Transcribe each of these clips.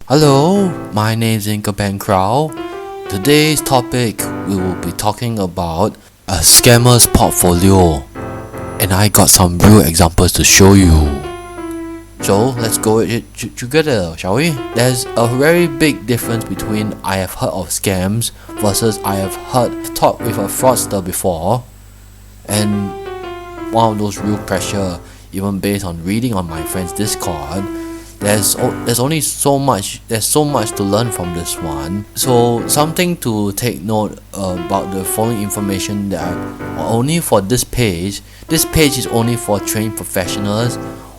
Hello, my name is Inka Crow. Today's topic we will be talking about a scammer's portfolio, and I got some real examples to show you. So let's go together, shall we? There's a very big difference between I have heard of scams versus I have talked with a fraudster before, and one of those real pressure, even based on reading on my friend's Discord. There's so much to learn from this one. So something to take note about the following information that only for this page is only for trained professionals.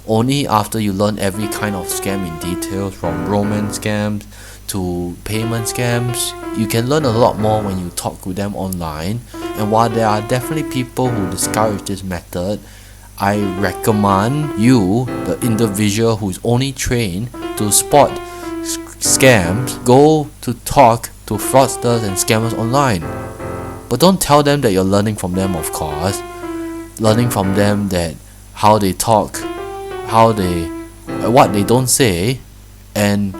Only after you learn every kind of scam in detail, from romance scams to payment scams. You can learn a lot more when you talk with them online. And while there are definitely people who discourage this method, I recommend you, the individual who is only trained to spot scams, go to talk to fraudsters and scammers online. But don't tell them that you're learning from them, of course. Learning from them that how they talk, what they don't say, and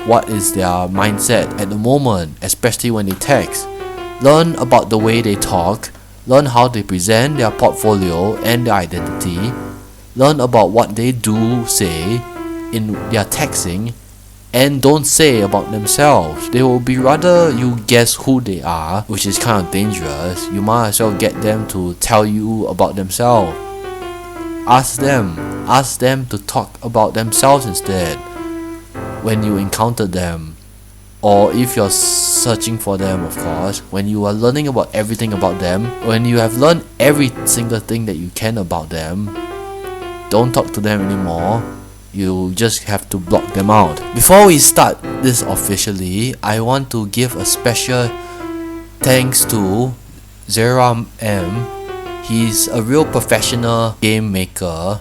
what is their mindset at the moment, especially when they text. Learn about the way they talk. Learn how they present their portfolio and their identity. Learn about what they do say in their texting and don't say about themselves. They will be rather you guess who they are, which is kind of dangerous. You might as well get them to tell you about themselves. Ask them to talk about themselves instead when you encounter them. Or if you're searching for them, of course, when you are learning about everything about them, when you have learned every single thing that you can about them, don't talk to them anymore. You just have to block them out. Before we start this officially, I want to give a special thanks to Zera M. He's a real professional game maker.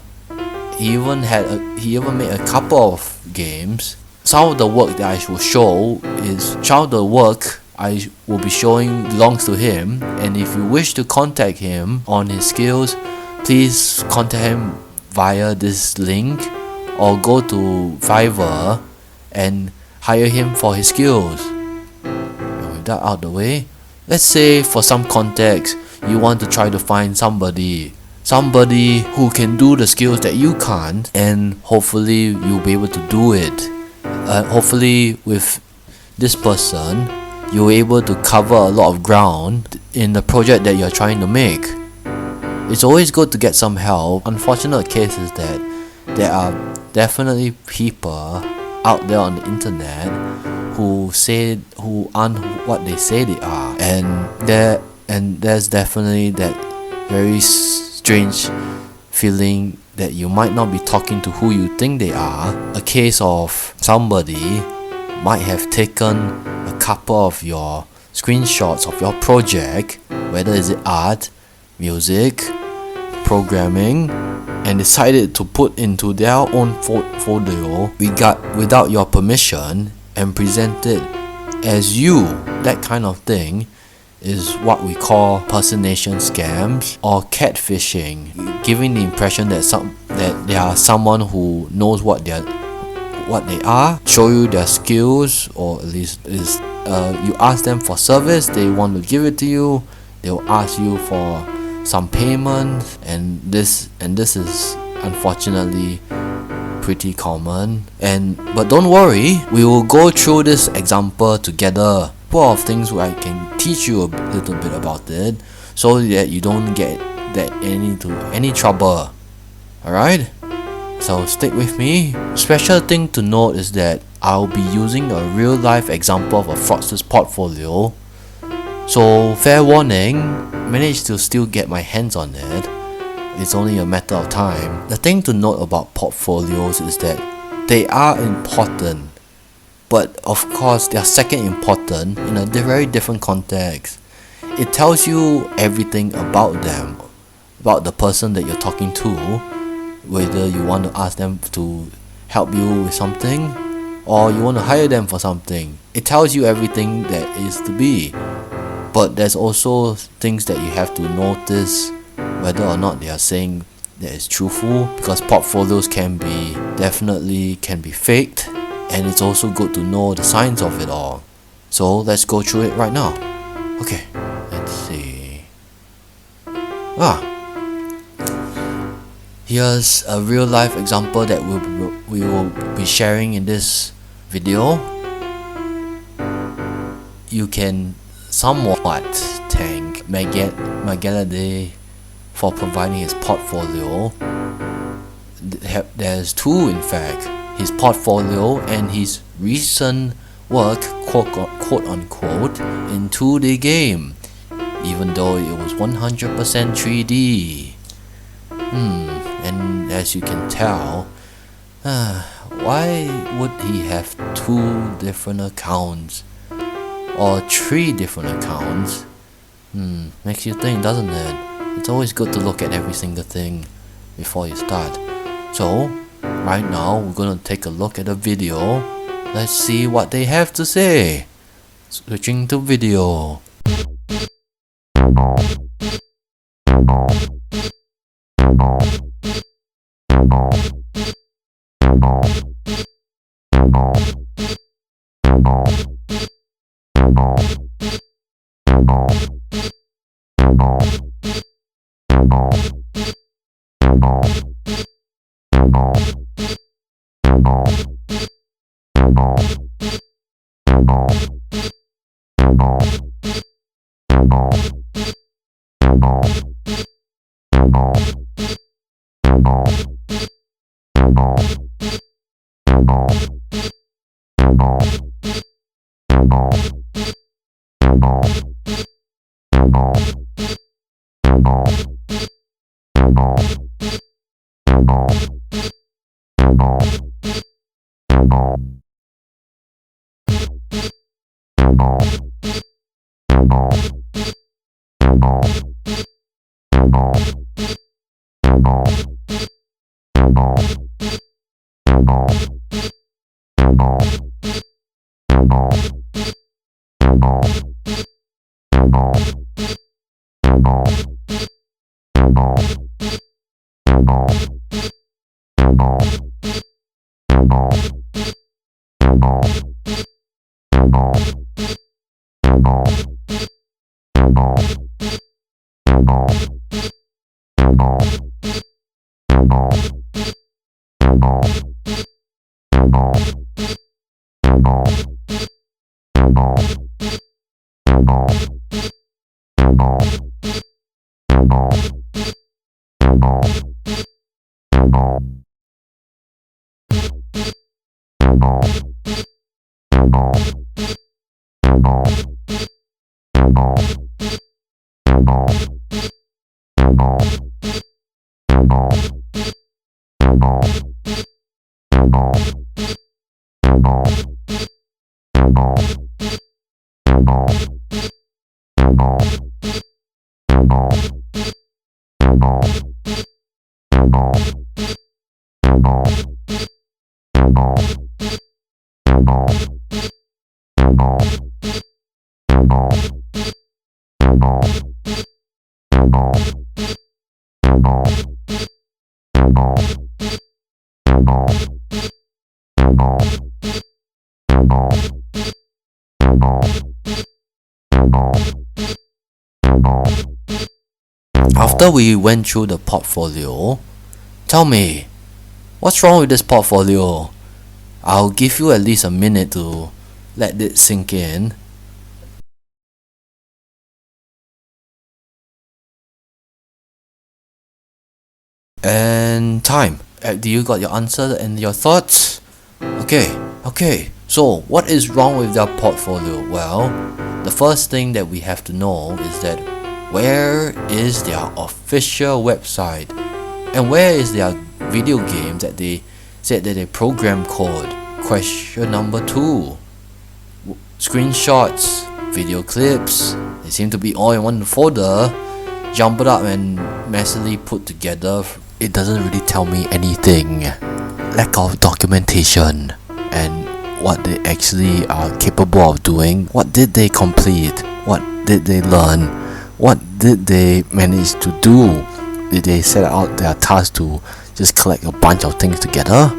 He even made a couple of games. Some of the work that I will show I will be showing belongs to him, and if you wish to contact him on his skills, please contact him via this link or go to Fiverr and hire him for his skills. And with that out of the way, let's say for some context, you want to try to find somebody who can do the skills that you can't, and hopefully you'll be able to do it. Hopefully with this person, you're able to cover a lot of ground in the project that you're trying to make. It's always good to get some help. Unfortunate case is that there are definitely people out there on the internet who aren't what they say they are, and there's definitely that very strange feeling that you might not be talking to who you think they are. A case of somebody might have taken a couple of your screenshots of your project, whether is it art, music, programming, and decided to put into their own portfolio without your permission and present it as you. That kind of thing is what we call personation scams or catfishing, giving the impression that they are someone who knows what they are, show you their skills, or at least you ask them for service, they want to give it to you, they will ask you for some payment, and this is unfortunately pretty common. But don't worry, we will go through this example together. Couple of things where I can teach you a little bit about it, so that you don't get into any trouble. Alright? So stick with me. Special thing to note is that I'll be using a real life example of a fraudster's portfolio. So fair warning, managed to still get my hands on it. It's only a matter of time. The thing to note about portfolios is that they are important. But of course, they are second important in a very different context. It tells you everything about them, about the person that you're talking to, whether you want to ask them to help you with something or you want to hire them for something. It tells you everything that is to be. But there's also things that you have to notice whether or not they are saying that is truthful, because portfolios can be faked. and it's also good to know the science of it all. So let's go through it right now. Okay, let's see. Here's a real life example that we will be sharing in this video. You can somewhat thank Magalade for providing his portfolio. There's two, in fact: his portfolio and his recent work, quote unquote, in 2D game, even though it was 100% 3D. And as you can tell, why would he have 2 different accounts or 3 different accounts? Makes you think, doesn't it? It's always good to look at every single thing before you start. So right now we're gonna take a look at the video. Let's see what they have to say. Switching to video. After we went through the portfolio, tell me, what's wrong with this portfolio? I'll give you at least a minute to let it sink in. And time. Do you got your answer and your thoughts? Okay. So what is wrong with their portfolio? Well, the first thing that we have to know is that where is their official website? And where is their video game that they said that they program code? Question number 2. Screenshots, video clips, they seem to be all in one folder, jumbled up and messily put together. It doesn't really tell me anything. Lack of documentation and what they actually are capable of doing. What did they complete? What did they learn? What did they manage to do? Did they set out their task to just collect a bunch of things together?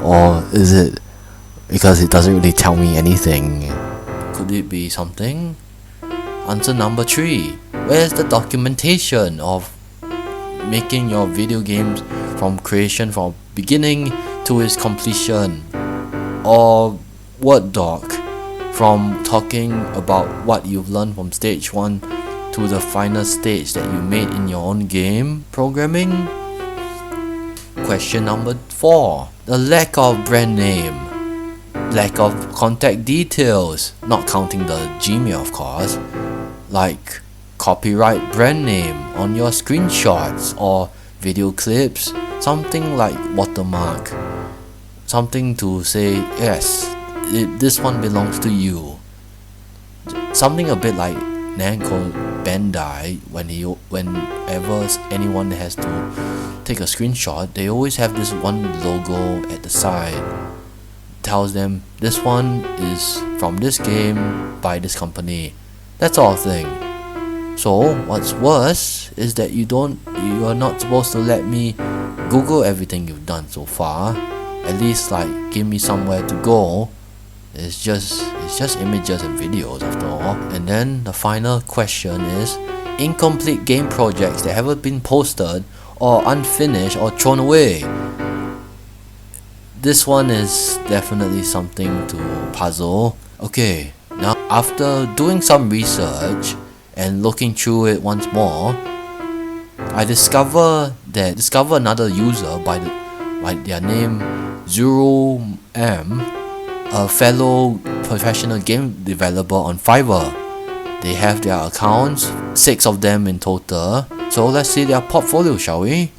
Or is it because it doesn't really tell me anything. Could it be something? Answer number 3. Where's the documentation of making your video games from creation from beginning to its completion? Or Word doc from talking about what you've learned from stage 1 to the final stage that you made in your own game programming? Question number 4. The lack of brand name, lack of contact details, not counting the Gmail of course, like copyright brand name on your screenshots or video clips, something like watermark, something to say yes, this one belongs to you, something a bit like Namco Bandai. Whenever anyone has to take a screenshot, they always have this one logo at the side, tells them this one is from this game by this company, that sort of thing. So what's worse is that you are not supposed to let me Google everything you've done so far. At least like give me somewhere to go. It's just images and videos after all. And then the final question is incomplete game projects that haven't been posted or unfinished or thrown away. This one is definitely something to puzzle. Okay, now after doing some research and looking through it once more, I discover another user by their name Zero M, a fellow professional game developer on Fiverr. They have their accounts, 6 of them in total. So let's see their portfolio, shall we?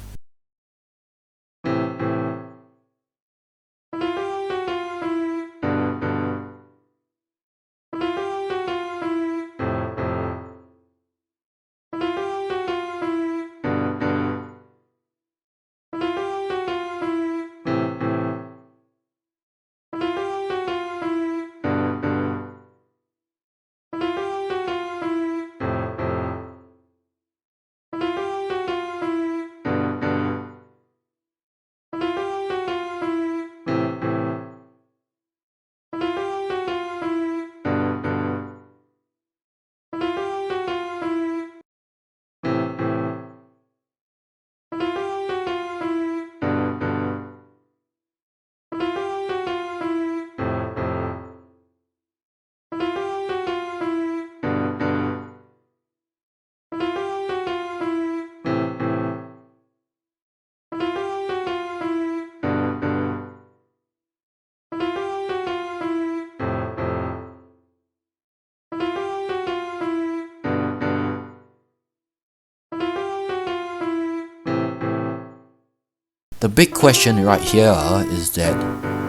The big question right here is that,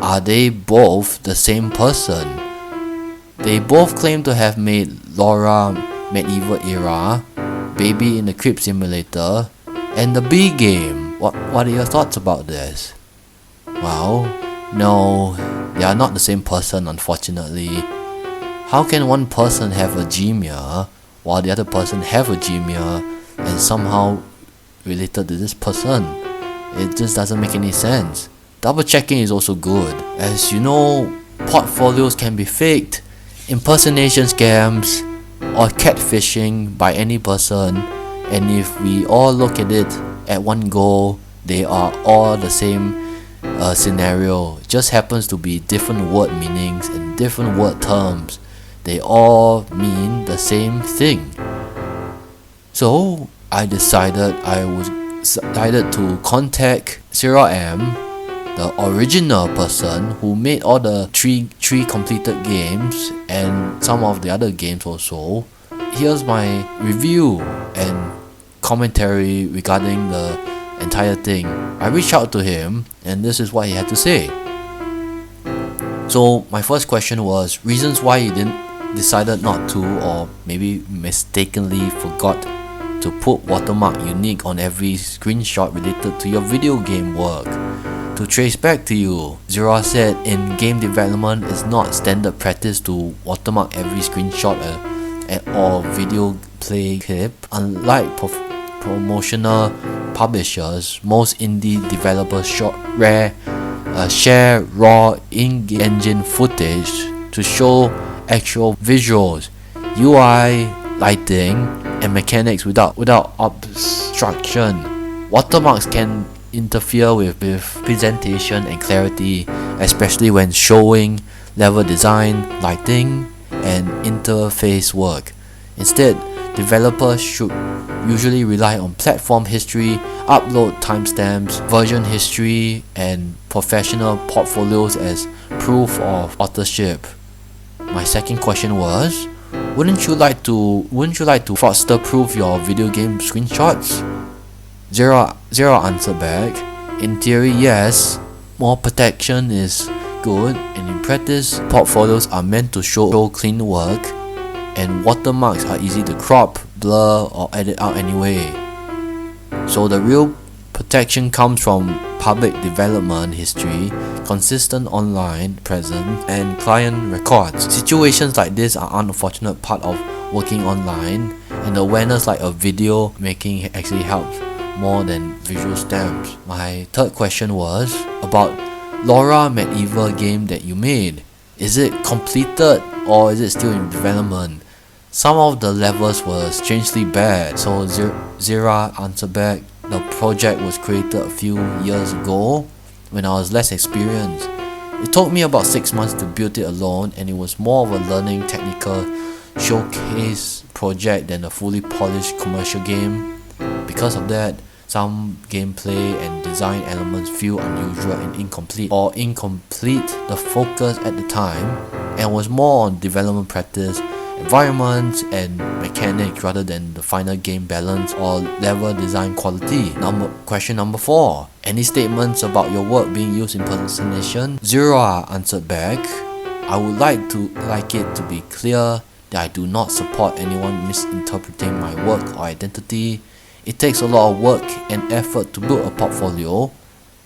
are they both the same person? They both claim to have made Laura Medieval Era, Baby in the Crypt Simulator, and the B game. What are your thoughts about this? Well, no, they are not the same person, unfortunately. How can one person have a Gmail while the other person have a Gmail and somehow related to this person? It just doesn't make any sense. Double checking is also good. As you know, portfolios can be faked, impersonation scams, or catfishing by any person, and if we all look at it at one go, they are all the same scenario. It just happens to be different word meanings and different word terms. They all mean the same thing. So I decided to contact Sarah M, the original person who made all the three completed games and some of the other games also. Here's my review and commentary regarding the entire thing. I reached out to him and this is what he had to say. So my first question was reasons why he decided not to, or maybe mistakenly forgot to put watermark unique on every screenshot related to your video game work. To trace back to you, Zero said in game development it's not standard practice to watermark every screenshot or video play clip. Unlike promotional publishers, most indie developers rare share raw in-engine footage to show actual visuals, UI, lighting, and mechanics without obstruction. Watermarks can interfere with presentation and clarity, especially when showing level design, lighting, and interface work. Instead, developers should usually rely on platform history, upload timestamps, version history, and professional portfolios as proof of authorship. My second question was, wouldn't you like to Fraudster proof your video game screenshots? Zero answered back. In theory, yes, more protection is good, and in practice, portfolios are meant to show clean work, and watermarks are easy to crop, blur, or edit out anyway. So the real protection comes from public development history, consistent online presence, and client records. Situations like this are an unfortunate part of working online, and awareness like a video making actually helps more than visual stamps. My third question was about Laura medieval game that you made. Is it completed or is it still in development? Some of the levels were strangely bad, so Zira answered back, the project was created a few years ago when I was less experienced. It took me about 6 months to build it alone, and it was more of a learning technical showcase project than a fully polished commercial game. Because of that, some gameplay and design elements feel unusual and incomplete the focus at the time, and was more on development practice, environments, and mechanics rather than the final game balance or level design quality. Question number 4. Any statements about your work being used in impersonation? Zero answered back, I would like it to be clear that I do not support anyone misinterpreting my work or identity. It takes a lot of work and effort to build a portfolio,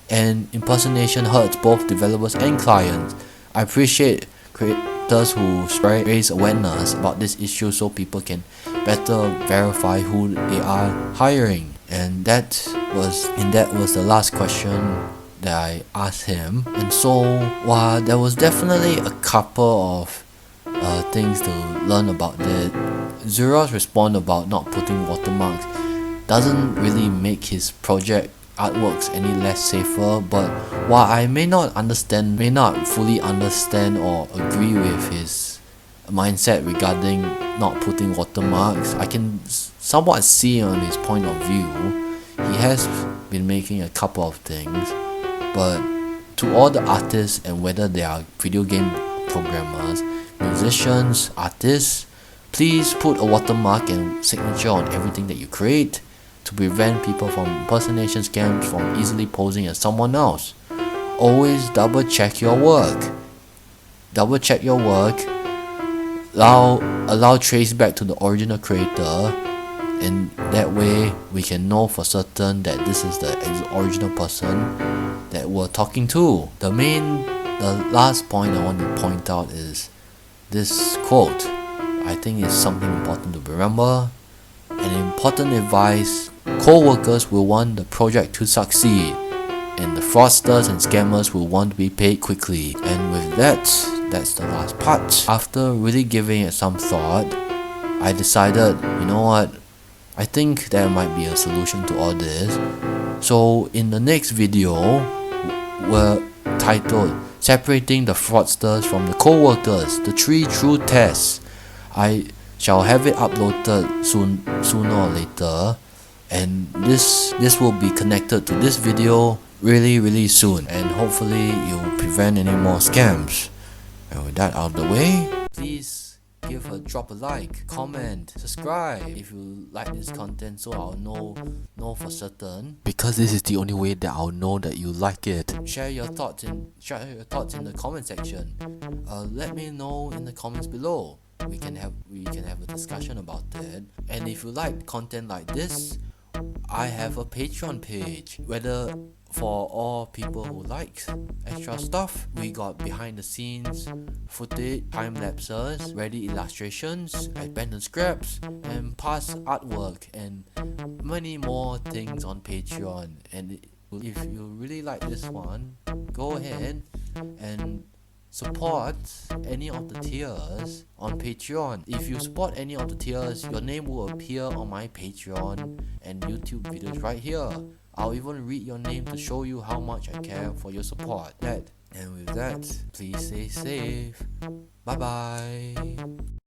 and impersonation hurts both developers and clients. I appreciate creators who raise awareness about this issue so people can better verify who they are hiring. And that was the last question that I asked him. And so while there was definitely a couple of things to learn about that, Zero's response about not putting watermarks doesn't really make his project artworks any less safer. But while I may not fully understand or agree with his mindset regarding not putting watermarks, I can somewhat see on his point of view. He has been making a couple of things, but to all the artists, and whether they are video game programmers, musicians, artists, please put a watermark and signature on everything that you create to prevent people from impersonation scams from easily posing as someone else. Always double check your work. Allow trace back to the original creator, and that way we can know for certain that this is the original person that we're talking to. The last point I want to point out is this quote. I think it's something important to remember. An important advice: co-workers will want the project to succeed, and the fraudsters and scammers will want to be paid quickly. And with that's the last part. After really giving it some thought, I decided, you know what, I think there might be a solution to all this. So in the next video, we're titled Separating the Fraudsters from the Co-workers, the 3 True Tests. I shall have it uploaded sooner or later, and this will be connected to this video really soon, and hopefully it will prevent any more scams. And with that out of the way, please drop a like, comment, subscribe if you like this content, so I'll know for certain, because this is the only way that I'll know that you like it. Share your thoughts in the comment section. Let me know in the comments below. We can have a discussion about that. And if you like content like this, I have a Patreon page. Whether for all people who like extra stuff, we got behind the scenes footage, time lapses, ready illustrations, abandoned scraps, and past artwork, and many more things on Patreon. And If you really like this one, go ahead and support any of the tiers on Patreon. If you support any of the tiers, your name will appear on my Patreon and YouTube videos right here. I'll even read your name to show you how much I care for your support. And with that, please stay safe. Bye bye.